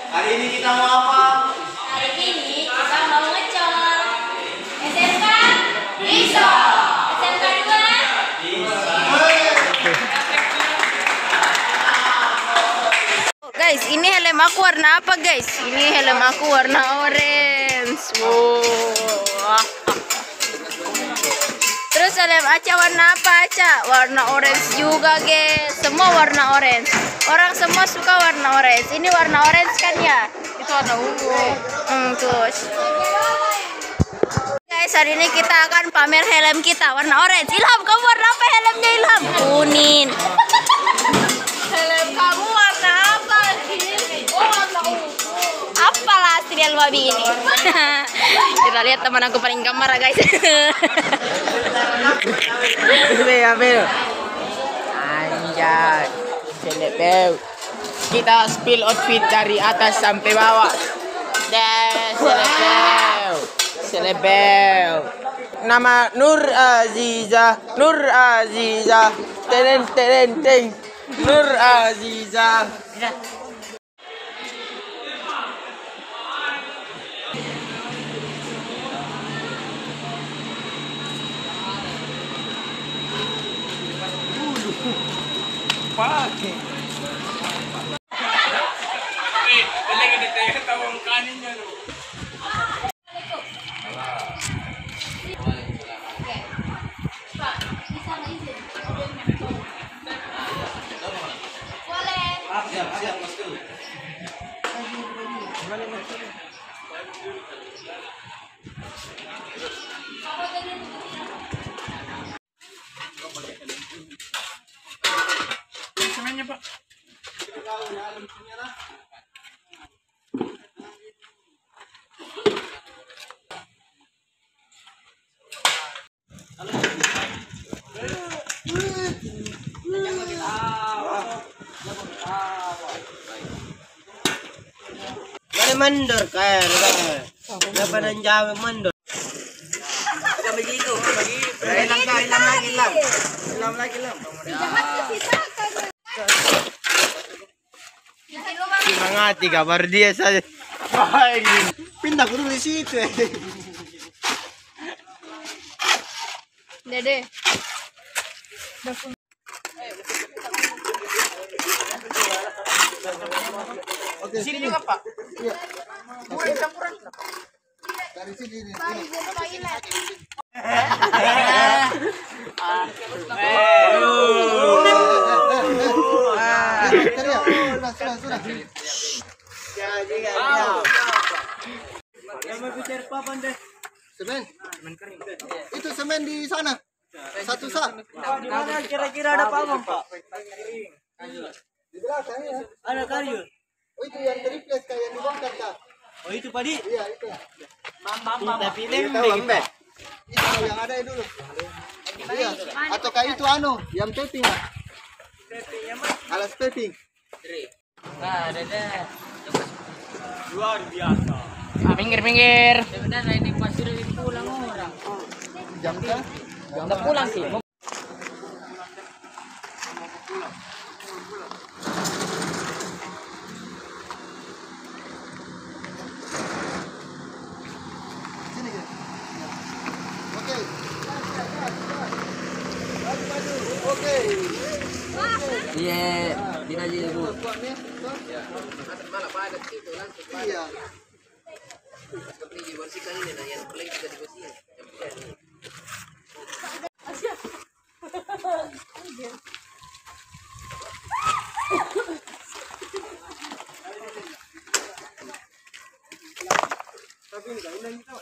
Hari ini kita mau apa? Hari ini kita mau ngecor. SMK bisa. SMK 2 bisa. Guys, ini helm aku warna apa guys? Ini helm aku warna orange. Wow. Terus helm Aca warna apa Aca? Warna orange juga guys. Semua warna orange. Orang semua suka warna orange. Ini warna orange kan ya? Itu warna ungu. Terus. Guys, hari ini kita akan pamer helm kita warna orange. Ilham, kamu warna apa helmnya Ilham? Kuning. Helm kamu warna apa sih? Oh, warna ungu. Apalah serial babi ini. Kita lihat teman aku paling gambar guys. Anjay, selebel. Kita spill outfit dari atas sampai bawah. Selebel, selebel. Nama Nur Aziza, Nur Aziza. Teng teng teng. Nur Aziza. Pakai. Lagi ditanya tawang kaninnya lu. Semennya Pak. Mandor kayak dapat dan jawab mandor. Bukan begitu, hilang lagi. Semangati kabar dia saja. Pindah ke dulu di situ. Dede. Oke, sini juga Pak. Iya. Kurang campuran. Dari sini. Sudah. Semen. Itu semen di sana. Satu sak. Kira-kira ada apa Pak? Di belakang ya. Ada kayu. Oh itu yang triples kayak yang dibongkar Kak. Oh itu Pak Di. Iya itu. Tapi lembek. Itu yang ada dulu. Iya. Atau kayak itu yang taping. Alas taping. Nah, ada. Luar biasa. Pinggir. Sebenarnya ini pasti udah pulang orang. Jam kan? Udah pulang sih. Sini gitu. Oke. Oke. Iya, tidak aja Bu. Malah padat itu langsung. Iya. Seperti dibersihkan ini yang paling kita dibersihkan. Kabin ka, ilan ito?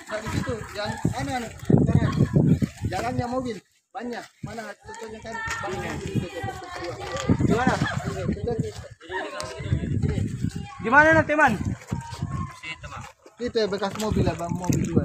Dari situ, yang ano, jangan, jalannya mobil banyak. Mana contohnya kan banyak. Gimana? Ini. Gimana na, teman? Itu ya bekas mobil, abang mobil dua.